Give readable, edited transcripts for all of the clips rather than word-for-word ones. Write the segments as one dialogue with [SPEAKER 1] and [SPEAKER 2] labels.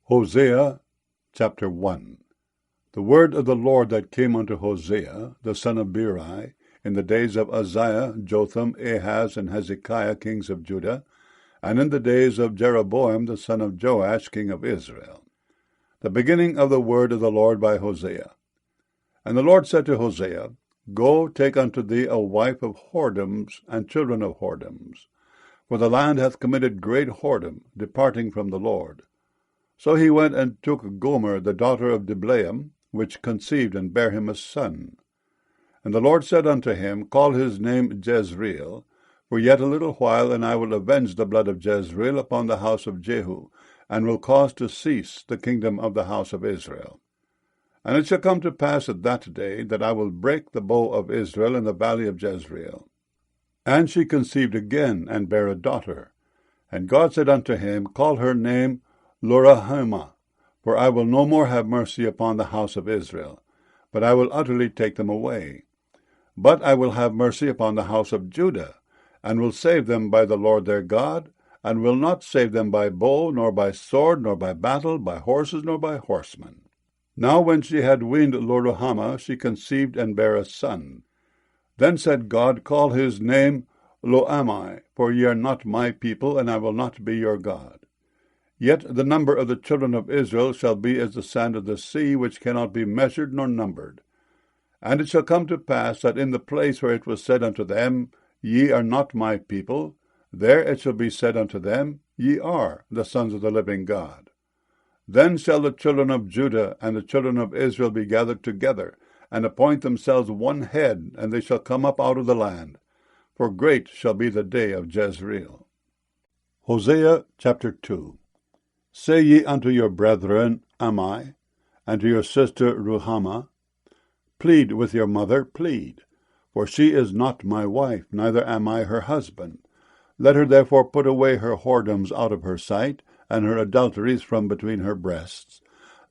[SPEAKER 1] Hosea chapter 1. The word of the Lord that came unto Hosea, the son of Beeri, in the days of Uzziah, Jotham, Ahaz, and Hezekiah, kings of Judah, and in the days of Jeroboam, the son of Joash, king of Israel. The beginning of the word of the Lord by Hosea. And the Lord said to Hosea, Go, take unto thee a wife of whoredoms and children of whoredoms, for the land hath committed great whoredom, departing from the Lord. So he went and took Gomer, the daughter of Diblaim, which conceived and bare him a son. And the Lord said unto him, Call his name Jezreel, for yet a little while, and I will avenge the blood of Jezreel upon the house of Jehu, and will cause to cease the kingdom of the house of Israel. And it shall come to pass at that day that I will break the bow of Israel in the valley of Jezreel. And she conceived again, and bare a daughter. And God said unto him, Call her name Loruhamah, for I will no more have mercy upon the house of Israel, but I will utterly take them away. But I will have mercy upon the house of Judah, and will save them by the Lord their God, and will not save them by bow, nor by sword, nor by battle, by horses, nor by horsemen. Now when she had weaned Loruhamah, she conceived and bare a son. Then said God, Call his name Lo-ammi, for ye are not my people, and I will not be your God. Yet the number of the children of Israel shall be as the sand of the sea, which cannot be measured nor numbered. And it shall come to pass that in the place where it was said unto them, Ye are not my people, there it shall be said unto them, Ye are the sons of the living God. Then shall the children of Judah and the children of Israel be gathered together, and appoint themselves one head, and they shall come up out of the land. For great shall be the day of Jezreel. Hosea chapter 2. Say ye unto your brethren, Ammi, and to your sister Ruhamah, Plead with your mother, plead, for she is not my wife, neither am I her husband. Let her therefore put away her whoredoms out of her sight, and her adulteries from between her breasts,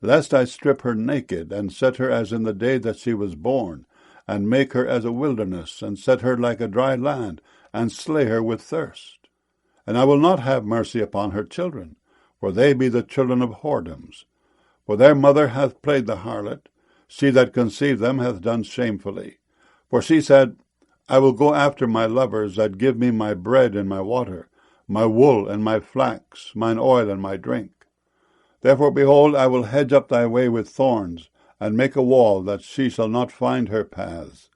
[SPEAKER 1] lest I strip her naked, and set her as in the day that she was born, and make her as a wilderness, and set her like a dry land, and slay her with thirst. And I will not have mercy upon her children, for they be the children of whoredoms. For their mother hath played the harlot, she that conceived them hath done shamefully. For she said, I will go after my lovers that give me my bread and my water, my wool and my flax, mine oil and my drink. Therefore, behold, I will hedge up thy way with thorns, and make a wall, that she shall not find her paths.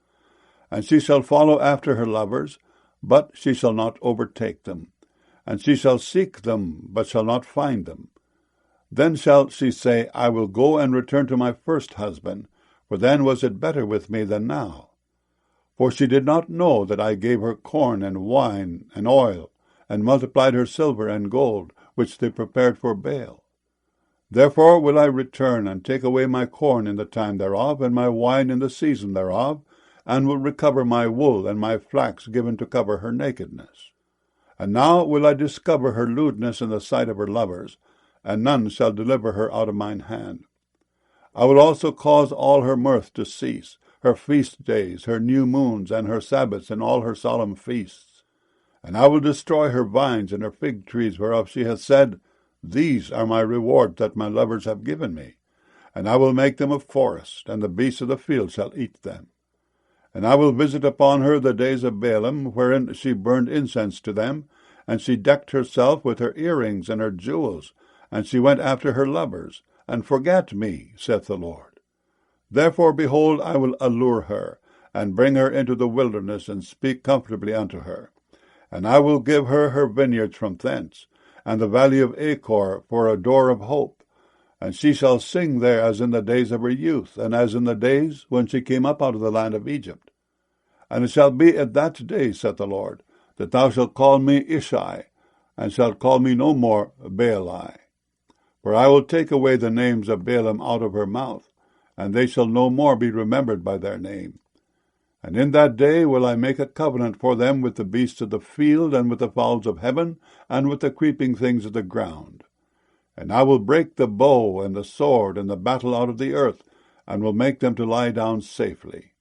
[SPEAKER 1] And she shall follow after her lovers, but she shall not overtake them. And she shall seek them, but shall not find them. Then shall she say, I will go and return to my first husband, for then was it better with me than now. For she did not know that I gave her corn and wine and oil, and multiplied her silver and gold, which they prepared for Baal. Therefore will I return, and take away my corn in the time thereof, and my wine in the season thereof, and will recover my wool and my flax given to cover her nakedness. And now will I discover her lewdness in the sight of her lovers, and none shall deliver her out of mine hand. I will also cause all her mirth to cease, her feast days, her new moons, and her Sabbaths, and all her solemn feasts. And I will destroy her vines and her fig trees, whereof she hath said, These are my rewards that my lovers have given me. And I will make them a forest, and the beasts of the field shall eat them. And I will visit upon her the days of Baalim, wherein she burned incense to them, and she decked herself with her earrings and her jewels, and she went after her lovers, and forgat me, saith the Lord. Therefore, behold, I will allure her, and bring her into the wilderness, and speak comfortably unto her. And I will give her her vineyards from thence, and the valley of Achor for a door of hope. And she shall sing there as in the days of her youth, and as in the days when she came up out of the land of Egypt. And it shall be at that day, saith the Lord, that thou shalt call me Ishai, and shalt call me no more Baali. For I will take away the names of Baalim out of her mouth, and they shall no more be remembered by their name. And in that day will I make a covenant for them with the beasts of the field, and with the fowls of heaven, and with the creeping things of the ground. And I will break the bow and the sword and the battle out of the earth, and will make them to lie down safely.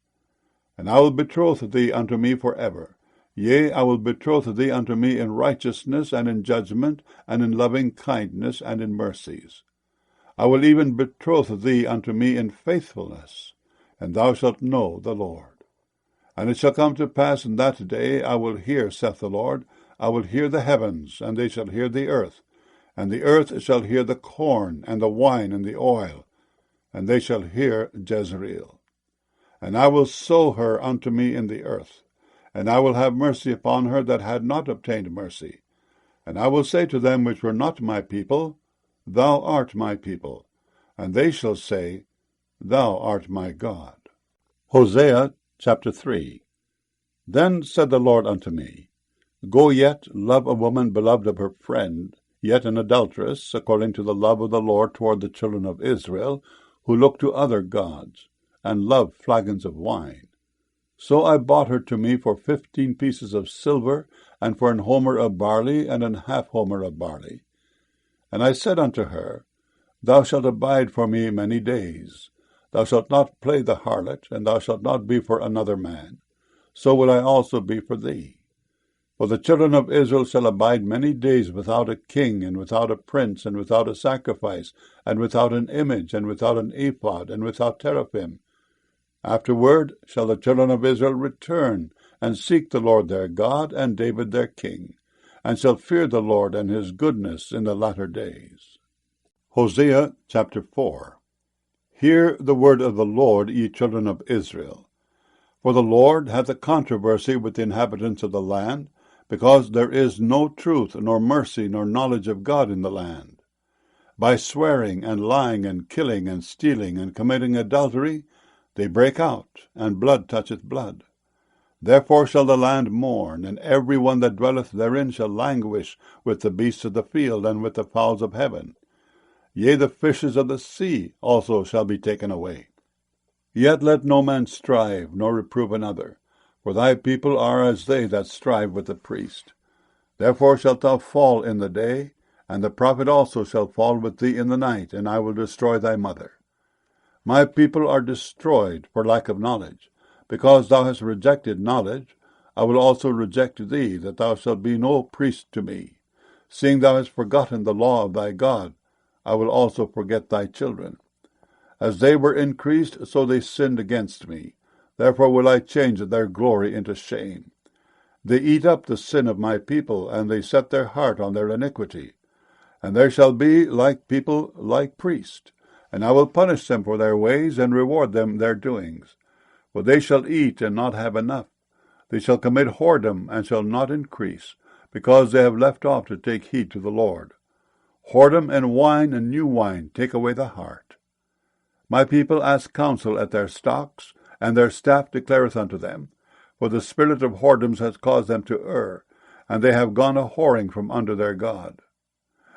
[SPEAKER 1] And I will betroth thee unto me for ever. Yea, I will betroth thee unto me in righteousness, and in judgment, and in loving kindness, and in mercies. I will even betroth thee unto me in faithfulness, and thou shalt know the Lord. And it shall come to pass in that day, I will hear, saith the Lord, I will hear the heavens, and they shall hear the earth, and the earth shall hear the corn, and the wine, and the oil, and they shall hear Jezreel. And I will sow her unto me in the earth, and I will have mercy upon her that had not obtained mercy. And I will say to them which were not my people, Thou art my people, and they shall say, Thou art my God. Hosea chapter 3. Then said the Lord unto me, Go yet, love a woman beloved of her friend, yet an adulteress, according to the love of the Lord toward the children of Israel, who look to other gods, and love flagons of wine. So I bought her to me for 15 pieces of silver, and for an homer of barley, and an half homer of barley. And I said unto her, Thou shalt abide for me many days. Thou shalt not play the harlot, and thou shalt not be for another man. So will I also be for thee. For the children of Israel shall abide many days without a king, and without a prince, and without a sacrifice, and without an image, and without an ephod, and without teraphim. Afterward shall the children of Israel return, and seek the Lord their God, and David their king, and shall fear the Lord and his goodness in the latter days. Hosea chapter 4. Hear the word of the Lord, ye children of Israel. For the Lord hath a controversy with the inhabitants of the land, because there is no truth, nor mercy, nor knowledge of God in the land. By swearing, and lying, and killing, and stealing, and committing adultery, they break out, and blood toucheth blood. Therefore shall the land mourn, and every one that dwelleth therein shall languish with the beasts of the field, and with the fowls of heaven. Yea, the fishes of the sea also shall be taken away. Yet let no man strive, nor reprove another, for thy people are as they that strive with the priest. Therefore shalt thou fall in the day, and the prophet also shall fall with thee in the night, and I will destroy thy mother. My people are destroyed for lack of knowledge. Because thou hast rejected knowledge, I will also reject thee, that thou shalt be no priest to me. Seeing thou hast forgotten the law of thy God, I will also forget thy children. As they were increased, so they sinned against me. Therefore will I change their glory into shame. They eat up the sin of my people, and they set their heart on their iniquity. And there shall be like people, like priests. And I will punish them for their ways, and reward them their doings. For they shall eat and not have enough. They shall commit whoredom, and shall not increase, because they have left off to take heed to the Lord. Whoredom and wine and new wine take away the heart. My people ask counsel at their stocks, and their staff declareth unto them. For the spirit of whoredoms has caused them to err, and they have gone a-whoring from under their God.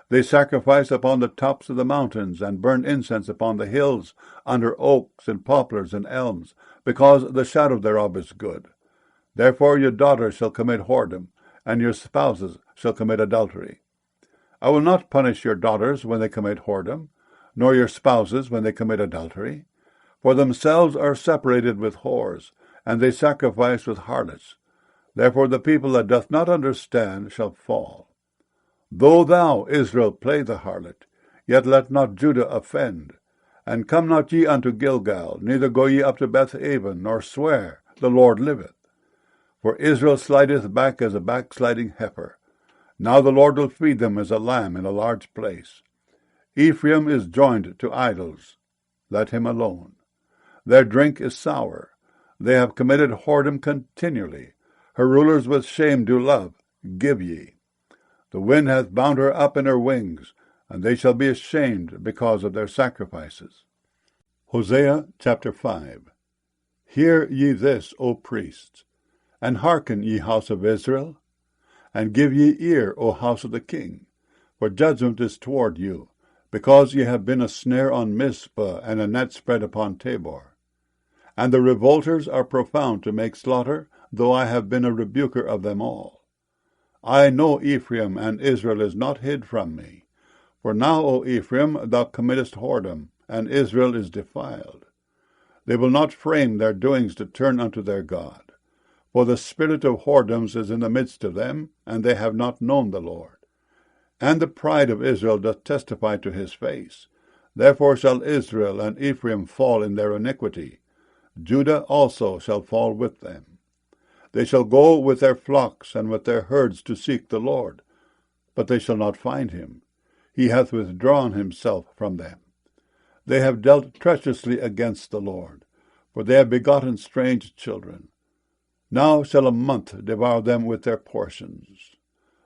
[SPEAKER 1] They sacrifice upon the tops of the mountains, and burn incense upon the hills, under oaks and poplars and elms, because the shadow thereof is good. Therefore your daughters shall commit whoredom, and your spouses shall commit adultery. I will not punish your daughters when they commit whoredom, nor your spouses when they commit adultery. For themselves are separated with whores, and they sacrifice with harlots. Therefore the people that doth not understand shall fall. Though thou, Israel, play the harlot, yet let not Judah offend. And come not ye unto Gilgal, neither go ye up to Beth-aven, nor swear, the Lord liveth. For Israel slideth back as a backsliding heifer. Now the Lord will feed them as a lamb in a large place. Ephraim is joined to idols. Let him alone. Their drink is sour. They have committed whoredom continually. Her rulers with shame do love. Give ye. The wind hath bound her up in her wings, and they shall be ashamed because of their sacrifices. Hosea chapter 5. Hear ye this, O priests, and hearken, ye house of Israel, and give ye ear, O house of the king, for judgment is toward you, because ye have been a snare on Mizpah, and a net spread upon Tabor. And the revolters are profound to make slaughter, though I have been a rebuker of them all. I know Ephraim, and Israel is not hid from me. For now, O Ephraim, thou committest whoredom, and Israel is defiled. They will not frame their doings to turn unto their God. For the spirit of whoredoms is in the midst of them, and they have not known the Lord. And the pride of Israel doth testify to his face. Therefore shall Israel and Ephraim fall in their iniquity. Judah also shall fall with them. They shall go with their flocks and with their herds to seek the Lord, but they shall not find him. He hath withdrawn himself from them. They have dealt treacherously against the Lord, for they have begotten strange children. Now shall a month devour them with their portions.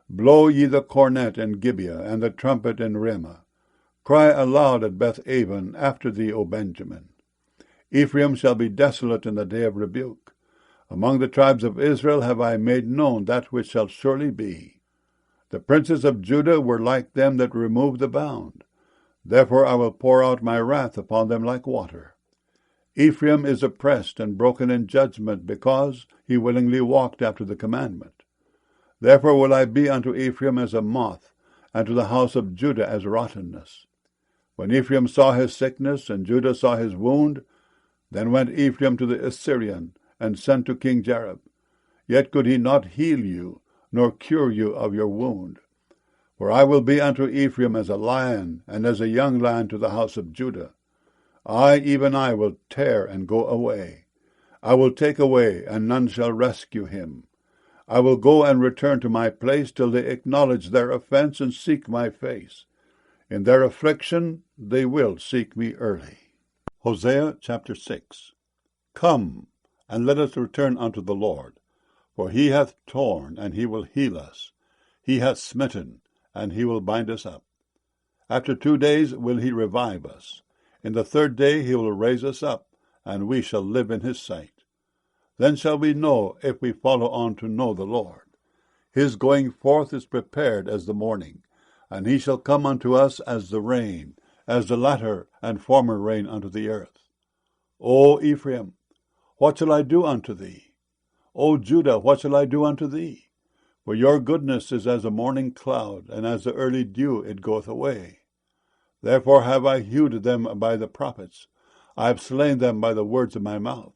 [SPEAKER 1] Blow ye the cornet in Gibeah, and the trumpet in Ramah. Cry aloud at Beth-aven after thee, O Benjamin. Ephraim shall be desolate in the day of rebuke. Among the tribes of Israel have I made known that which shall surely be. The princes of Judah were like them that remove the bound. Therefore I will pour out my wrath upon them like water. Ephraim is oppressed and broken in judgment, because he willingly walked after the commandment. Therefore will I be unto Ephraim as a moth, and to the house of Judah as rottenness. When Ephraim saw his sickness, and Judah saw his wound, then went Ephraim to the Assyrian, and sent to King Jareb. Yet could he not heal you, nor cure you of your wound. For I will be unto Ephraim as a lion, and as a young lion to the house of Judah. I, even I, will tear and go away. I will take away, and none shall rescue him. I will go and return to my place till they acknowledge their offense and seek my face. In their affliction they will seek me early. Hosea chapter 6. Come, and let us return unto the Lord. For he hath torn, and he will heal us. He hath smitten, and he will bind us up. After 2 days will he revive us. In the 3rd day he will raise us up, and we shall live in his sight. Then shall we know, if we follow on to know the Lord. His going forth is prepared as the morning, and he shall come unto us as the rain, as the latter and former rain unto the earth. O Ephraim, what shall I do unto thee? O Judah, what shall I do unto thee? For your goodness is as a morning cloud, and as the early dew it goeth away. Therefore have I hewed them by the prophets. I have slain them by the words of my mouth.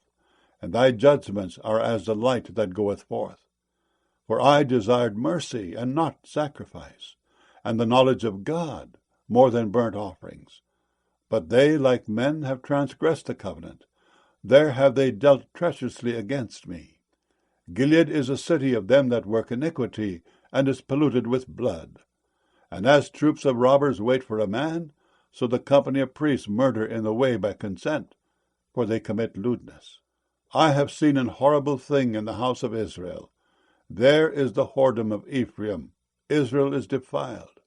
[SPEAKER 1] And thy judgments are as the light that goeth forth. For I desired mercy, and not sacrifice, and the knowledge of God, more than burnt offerings. But they, like men, have transgressed the covenant. There have they dealt treacherously against me. Gilead is a city of them that work iniquity, and is polluted with blood. And as troops of robbers wait for a man, so the company of priests murder in the way by consent, for they commit lewdness. I have seen an horrible thing in the house of Israel. There is the whoredom of Ephraim. Israel is defiled.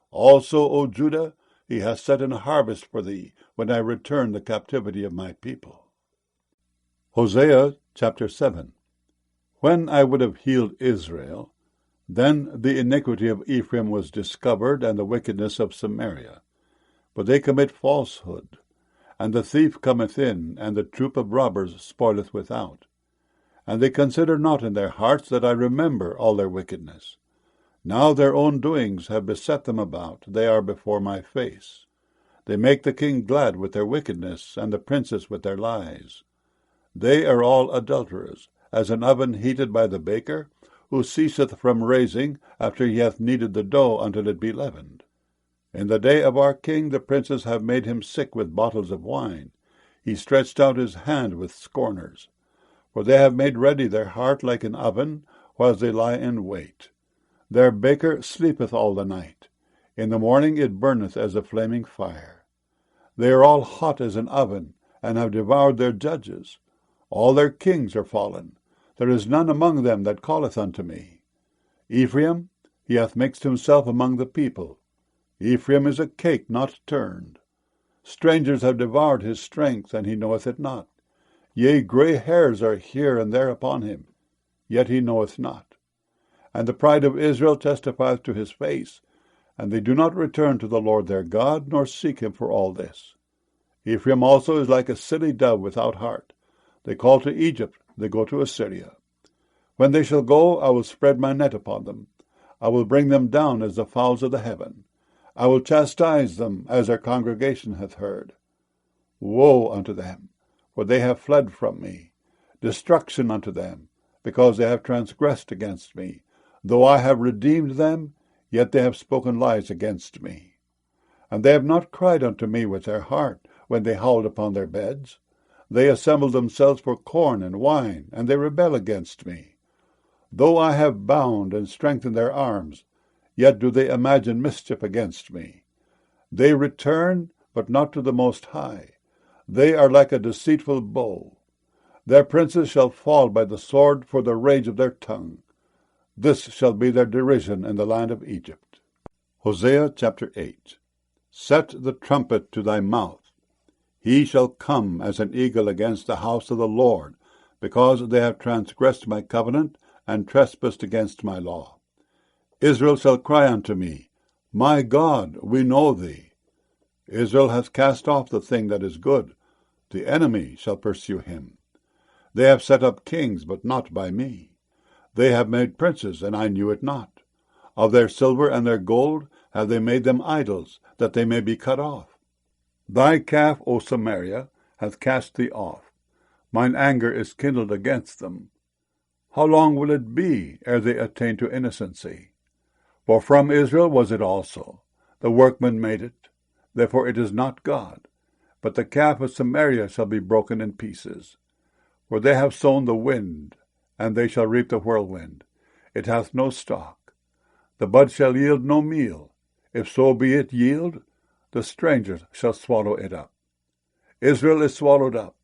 [SPEAKER 1] Also, O Judah, he hath set an harvest for thee, when I return the captivity of my people. Hosea chapter 7. When I would have healed Israel, then the iniquity of Ephraim was discovered, and the wickedness of Samaria. For they commit falsehood, and the thief cometh in, and the troop of robbers spoileth without. And they consider not in their hearts that I remember all their wickedness. Now their own doings have beset them about, they are before my face. They make the king glad with their wickedness, and the princes with their lies. They are all adulterers, as an oven heated by the baker, who ceaseth from raising after he hath kneaded the dough until it be leavened. In the day of our king the princes have made him sick with bottles of wine. He stretched out his hand with scorners. For they have made ready their heart like an oven, whilst they lie in wait. Their baker sleepeth all the night. In the morning it burneth as a flaming fire. They are all hot as an oven, and have devoured their judges. All their kings are fallen. There is none among them that calleth unto me. Ephraim, he hath mixed himself among the people. Ephraim is a cake not turned. Strangers have devoured his strength, and he knoweth it not. Yea, grey hairs are here and there upon him, yet he knoweth not. And the pride of Israel testifieth to his face, and they do not return to the Lord their God, nor seek him for all this. Ephraim also is like a silly dove without heart. They call to Egypt, they go to Assyria. When they shall go, I will spread my net upon them. I will bring them down as the fowls of the heaven. I will chastise them as their congregation hath heard. Woe unto them, for they have fled from me. Destruction unto them, because they have transgressed against me. Though I have redeemed them, yet they have spoken lies against me. And they have not cried unto me with their heart, when they howled upon their beds. They assemble themselves for corn and wine, and they rebel against me. Though I have bound and strengthened their arms, yet do they imagine mischief against me. They return, but not to the Most High. They are like a deceitful bow. Their princes shall fall by the sword for the rage of their tongue. This shall be their derision in the land of Egypt. Hosea chapter 8. Set the trumpet to thy mouth. He shall come as an eagle against the house of the Lord, because they have transgressed my covenant, and trespassed against my law. Israel shall cry unto me, My God, we know thee. Israel hath cast off the thing that is good. The enemy shall pursue him. They have set up kings, but not by me. They have made princes, and I knew it not. Of their silver and their gold have they made them idols, that they may be cut off. Thy calf, O Samaria, hath cast thee off. Mine anger is kindled against them. How long will it be ere they attain to innocency? For from Israel was it also. The workman made it. Therefore it is not God. But the calf of Samaria shall be broken in pieces. For they have sown the wind, and they shall reap the whirlwind. It hath no stalk. The bud shall yield no meal. If so be it yield, the strangers shall swallow it up. Israel is swallowed up.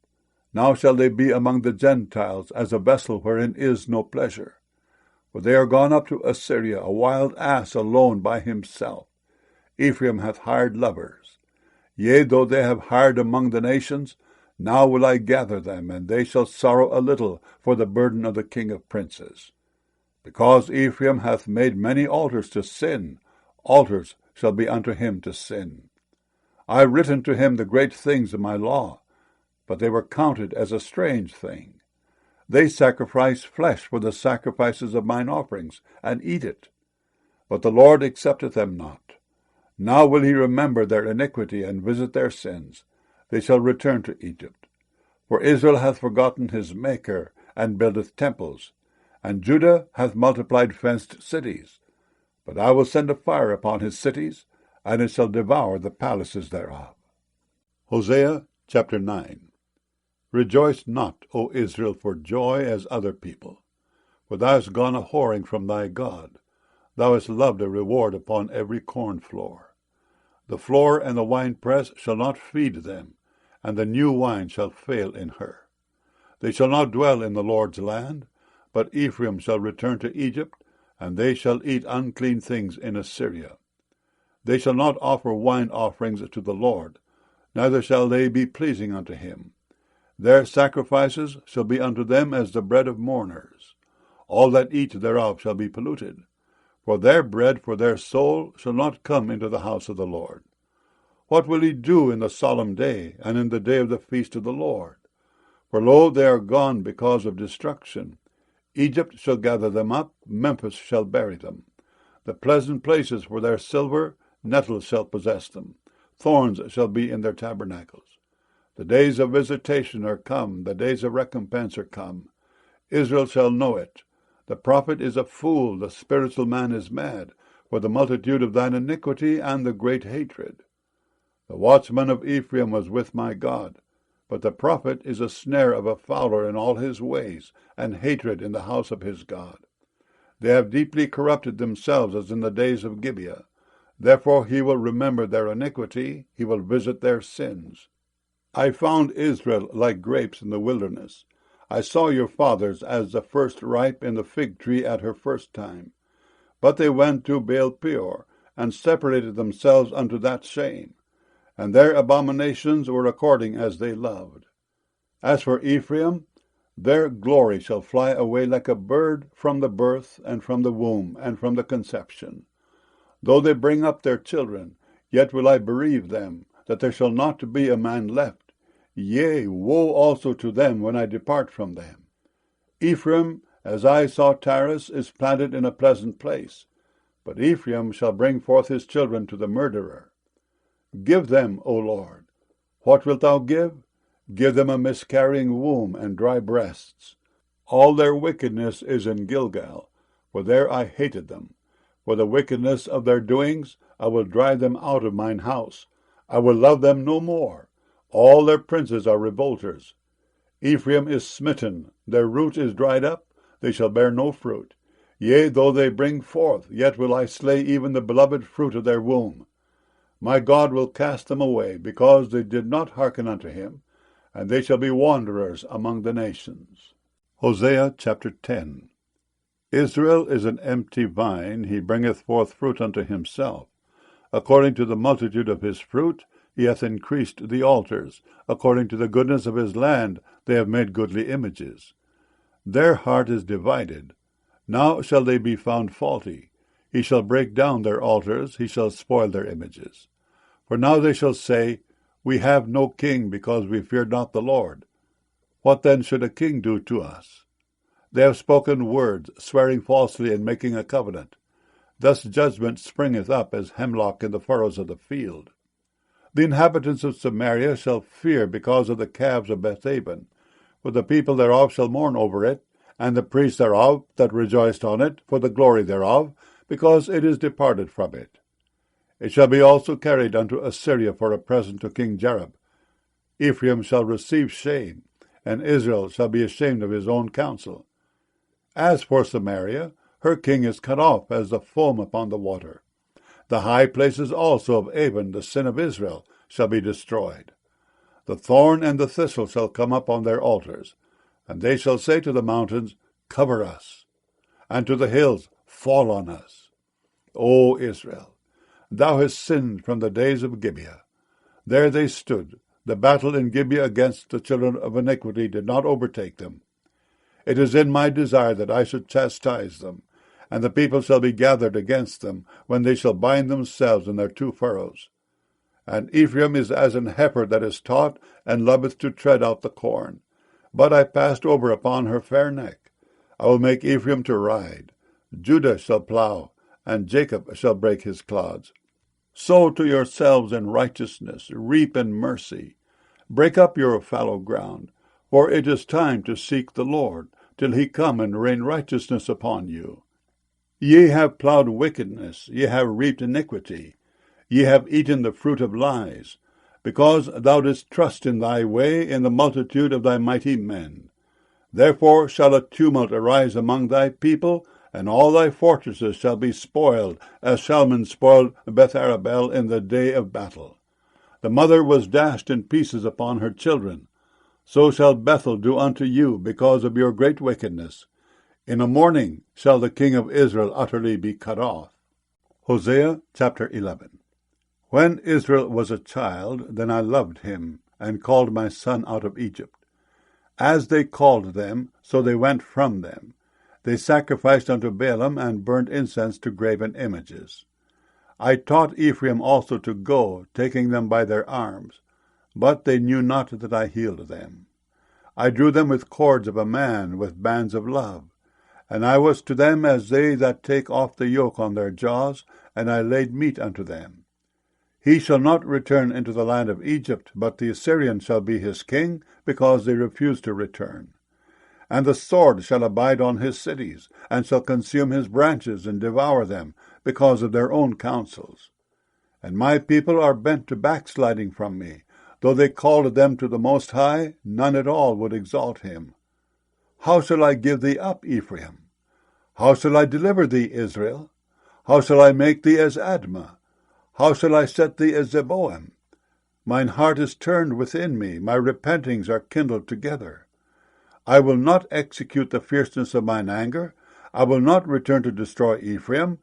[SPEAKER 1] Now shall they be among the Gentiles as a vessel wherein is no pleasure. For they are gone up to Assyria, a wild ass alone by himself. Ephraim hath hired lovers. Yea, though they have hired among the nations, now will I gather them, and they shall sorrow a little for the burden of the king of princes. Because Ephraim hath made many altars to sin, altars shall be unto him to sin. I have written to him the great things of my law, but they were counted as a strange thing. They sacrifice flesh for the sacrifices of mine offerings, and eat it. But the Lord accepteth them not. Now will he remember their iniquity, and visit their sins. They shall return to Egypt. For Israel hath forgotten his Maker, and buildeth temples, and Judah hath multiplied fenced cities. But I will send a fire upon his cities, and it shall devour the palaces thereof. Hosea chapter 9. Rejoice not, O Israel, for joy as other people. For thou hast gone a whoring from thy God. Thou hast loved a reward upon every corn floor. The floor and the winepress shall not feed them, and the new wine shall fail in her. They shall not dwell in the Lord's land, but Ephraim shall return to Egypt, and they shall eat unclean things in Assyria. They shall not offer wine offerings to the Lord, neither shall they be pleasing unto him. Their sacrifices shall be unto them as the bread of mourners. All that eat thereof shall be polluted. For their bread for their soul shall not come into the house of the Lord. What will he do in the solemn day, and in the day of the feast of the Lord? For lo, they are gone because of destruction. Egypt shall gather them up, Memphis shall bury them. The pleasant places for their silver, nettles shall possess them. Thorns shall be in their tabernacles. The days of visitation are come, the days of recompense are come. Israel shall know it. The prophet is a fool, the spiritual man is mad, for the multitude of thine iniquity and the great hatred. The watchman of Ephraim was with my God, but the prophet is a snare of a fowler in all his ways, and hatred in the house of his God. They have deeply corrupted themselves as in the days of Gibeah. Therefore he will remember their iniquity, he will visit their sins. I found Israel like grapes in the wilderness. I saw your fathers as the first ripe in the fig tree at her first time. But they went to Baal-peor, and separated themselves unto that shame. And their abominations were according as they loved. As for Ephraim, their glory shall fly away like a bird from the birth, and from the womb, and from the conception. Though they bring up their children, yet will I bereave them, that there shall not be a man left. Yea, woe also to them when I depart from them. Ephraim, as I saw Taris, is planted in a pleasant place, but Ephraim shall bring forth his children to the murderer. Give them, O Lord. What wilt thou give? Give them a miscarrying womb and dry breasts. All their wickedness is in Gilgal, for there I hated them. For the wickedness of their doings I will drive them out of mine house. I will love them no more. All their princes are revolters. Ephraim is smitten, their root is dried up, they shall bear no fruit. Yea, though they bring forth, yet will I slay even the beloved fruit of their womb. My God will cast them away, because they did not hearken unto him, and they shall be wanderers among the nations. Hosea chapter 10. Israel is an empty vine, he bringeth forth fruit unto himself. According to the multitude of his fruit, he hath increased the altars. According to the goodness of his land, they have made goodly images. Their heart is divided. Now shall they be found faulty. He shall break down their altars, he shall spoil their images. For now they shall say, We have no king, because we fear not the Lord. What then should a king do to us? They have spoken words, swearing falsely and making a covenant. Thus judgment springeth up as hemlock in the furrows of the field. The inhabitants of Samaria shall fear because of the calves of Bethaven, for the people thereof shall mourn over it, and the priests thereof that rejoiced on it, for the glory thereof, because it is departed from it. It shall be also carried unto Assyria for a present to King Jareb. Ephraim shall receive shame, and Israel shall be ashamed of his own counsel. As for Samaria, her king is cut off as the foam upon the water. The high places also of Avon, the sin of Israel, shall be destroyed. The thorn and the thistle shall come up on their altars, and they shall say to the mountains, Cover us, and to the hills, Fall on us. O Israel, thou hast sinned from the days of Gibeah. There they stood. The battle in Gibeah against the children of iniquity did not overtake them. It is in my desire that I should chastise them, and the people shall be gathered against them, when they shall bind themselves in their two furrows. And Ephraim is as an heifer that is taught, and loveth to tread out the corn. But I passed over upon her fair neck. I will make Ephraim to ride. Judah shall plow, and Jacob shall break his clods. Sow to yourselves in righteousness, reap in mercy. Break up your fallow ground, for it is time to seek the Lord, till he come and rain righteousness upon you. Ye have plowed wickedness, ye have reaped iniquity, ye have eaten the fruit of lies, because thou didst trust in thy way in the multitude of thy mighty men. Therefore shall a tumult arise among thy people, and all thy fortresses shall be spoiled, as Shalman spoiled Betharabel in the day of battle. The mother was dashed in pieces upon her children. So shall Bethel do unto you, because of your great wickedness. In a morning shall the king of Israel utterly be cut off. Hosea chapter 11. When Israel was a child, then I loved him, and called my son out of Egypt. As they called them, so they went from them. They sacrificed unto Baalim, and burnt incense to graven images. I taught Ephraim also to go, taking them by their arms. But they knew not that I healed them. I drew them with cords of a man, with bands of love. And I was to them as they that take off the yoke on their jaws, and I laid meat unto them. He shall not return into the land of Egypt, but the Assyrian shall be his king, because they refuse to return. And the sword shall abide on his cities, and shall consume his branches, and devour them, because of their own counsels. And my people are bent to backsliding from me. Though they called them to the Most High, none at all would exalt him. How shall I give thee up, Ephraim? How shall I deliver thee, Israel? How shall I make thee as Admah? How shall I set thee as Zeboim? Mine heart is turned within me, my repentings are kindled together. I will not execute the fierceness of mine anger. I will not return to destroy Ephraim,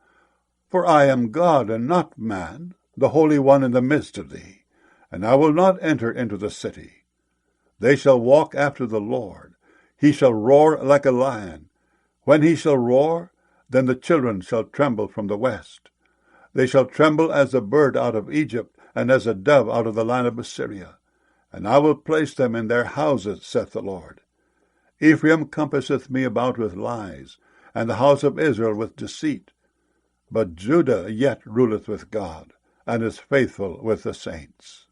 [SPEAKER 1] for I am God and not man, the Holy One in the midst of thee, and I will not enter into the city. They shall walk after the Lord. He shall roar like a lion. When he shall roar, then the children shall tremble from the west. They shall tremble as a bird out of Egypt, and as a dove out of the land of Assyria. And I will place them in their houses, saith the Lord. Ephraim compasseth me about with lies, and the house of Israel with deceit. But Judah yet ruleth with God, and is faithful with the saints.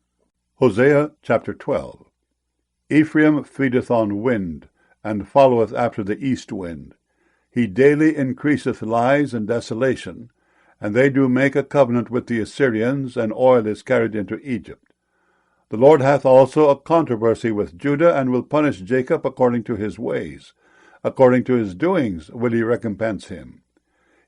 [SPEAKER 1] Hosea chapter 12. Ephraim feedeth on wind, and followeth after the east wind. He daily increaseth lies and desolation, and they do make a covenant with the Assyrians, and oil is carried into Egypt. The Lord hath also a controversy with Judah, and will punish Jacob according to his ways. According to his doings will he recompense him.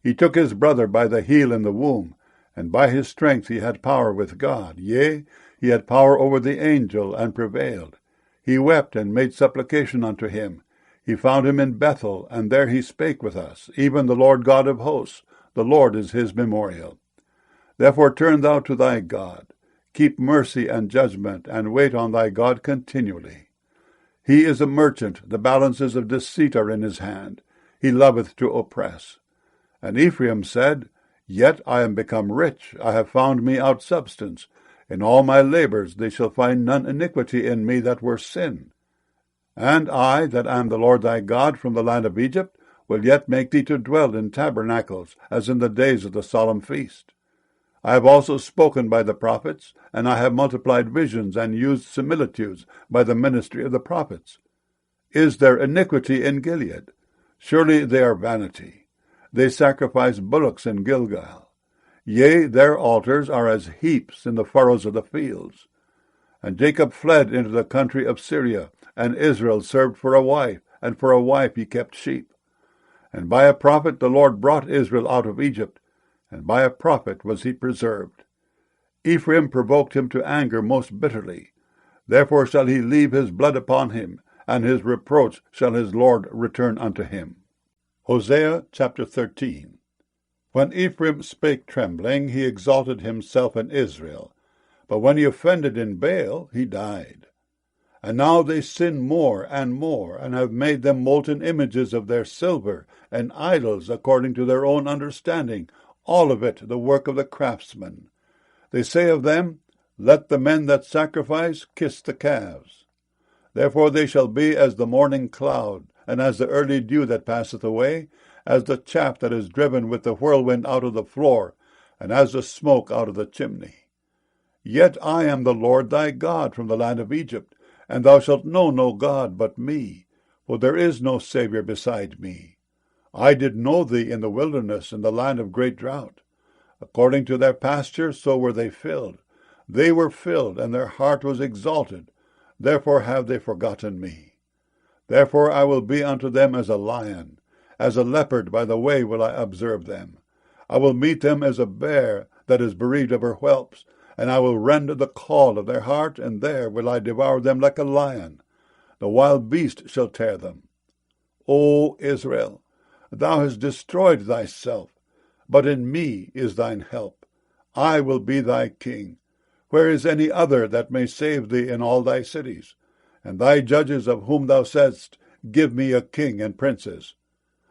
[SPEAKER 1] He took his brother by the heel in the womb, and by his strength he had power with God. Yea, he had power over the angel, and prevailed. He wept and made supplication unto him. He found him in Bethel, and there he spake with us, even the Lord God of hosts. The Lord is his memorial. Therefore turn thou to thy God. Keep mercy and judgment, and wait on thy God continually. He is a merchant, the balances of deceit are in his hand. He loveth to oppress. And Ephraim said, Yet I am become rich, I have found me out substance. In all my labors they shall find none iniquity in me that were sin. And I, that am the Lord thy God from the land of Egypt, will yet make thee to dwell in tabernacles, as in the days of the solemn feast. I have also spoken by the prophets, and I have multiplied visions and used similitudes by the ministry of the prophets. Is there iniquity in Gilead? Surely they are vanity. They sacrifice bullocks in Gilgal. Yea, their altars are as heaps in the furrows of the fields. And Jacob fled into the country of Syria, and Israel served for a wife, and for a wife he kept sheep. And by a prophet the Lord brought Israel out of Egypt, and by a prophet was he preserved. Ephraim provoked him to anger most bitterly. Therefore shall he leave his blood upon him, and his reproach shall his Lord return unto him. Hosea chapter 13. When Ephraim spake trembling, he exalted himself in Israel. But when he offended in Baal, he died. And now they sin more, and have made them molten images of their silver, and idols according to their own understanding, all of it the work of the craftsman. They say of them, Let the men that sacrifice kiss the calves. Therefore they shall be as the morning cloud, and as the early dew that passeth away, as the chaff that is driven with the whirlwind out of the floor, and as the smoke out of the chimney. Yet I am the Lord thy God from the land of Egypt, and thou shalt know no God but me, for there is no Saviour beside me. I did know thee in the wilderness, in the land of great drought. According to their pasture, so were they filled. They were filled, and their heart was exalted. Therefore have they forgotten me. Therefore I will be unto them as a lion. As a leopard by the way will I observe them. I will meet them as a bear that is bereaved of her whelps, and I will rend the caul of their heart, and there will I devour them like a lion. The wild beast shall tear them. O Israel, thou hast destroyed thyself, but in me is thine help. I will be thy king. Where is any other that may save thee in all thy cities? And thy judges of whom thou saidst, Give me a king and princes.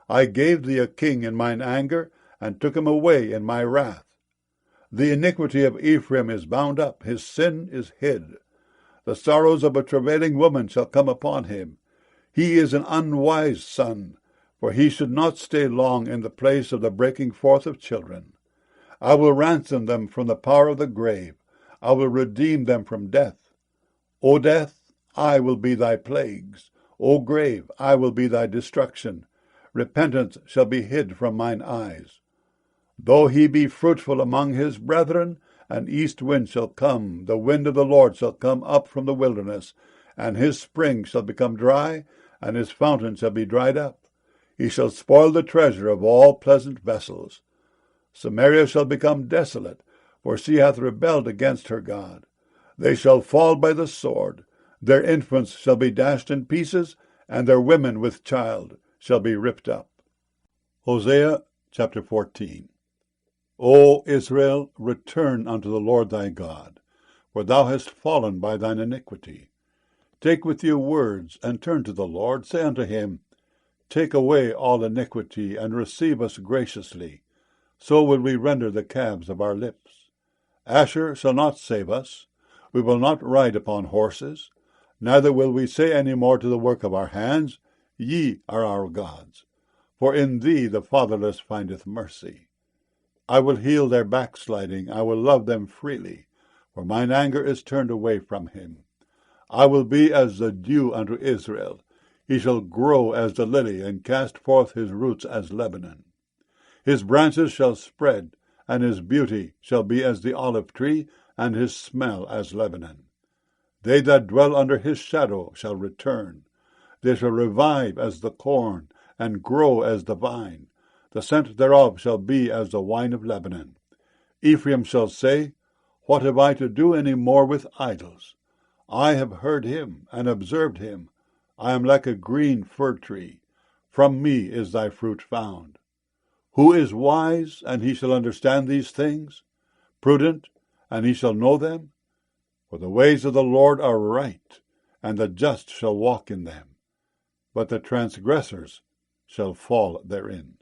[SPEAKER 1] I gave thee a king in mine anger, and took him away in my wrath. The iniquity of Ephraim is bound up, his sin is hid. The sorrows of a travailing woman shall come upon him. He is an unwise son, for he should not stay long in the place of the breaking forth of children. I will ransom them from the power of the grave. I will redeem them from death. O death, I will be thy plagues. O grave, I will be thy destruction. Repentance shall be hid from mine eyes. Though he be fruitful among his brethren, an east wind shall come, the wind of the Lord shall come up from the wilderness, and his spring shall become dry, and his fountain shall be dried up. He shall spoil the treasure of all pleasant vessels. Samaria shall become desolate, for she hath rebelled against her God. They shall fall by the sword. Their infants shall be dashed in pieces, and their women with child shall be ripped up. Hosea chapter 14. O Israel, return unto the Lord thy God, for thou hast fallen by thine iniquity. Take with you words, and turn to the Lord. Say unto him, Take away all iniquity, and receive us graciously. So will we render the calves of our lips. Asher shall not save us. We will not ride upon horses. Neither will we say any more to the work of our hands, Ye are our gods. For in thee the fatherless findeth mercy. I will heal their backsliding. I will love them freely, for mine anger is turned away from him. I will be as the dew unto Israel. He shall grow as the lily, and cast forth his roots as Lebanon. His branches shall spread, and his beauty shall be as the olive tree, and his smell as Lebanon. They that dwell under his shadow shall return. They shall revive as the corn, and grow as the vine. The scent thereof shall be as the wine of Lebanon. Ephraim shall say, What have I to do any more with idols? I have heard him, and observed him. I am like a green fir tree. From me is thy fruit found. Who is wise, and he shall understand these things? Prudent, and he shall know them? For the ways of the Lord are right, and the just shall walk in them, but the transgressors shall fall therein.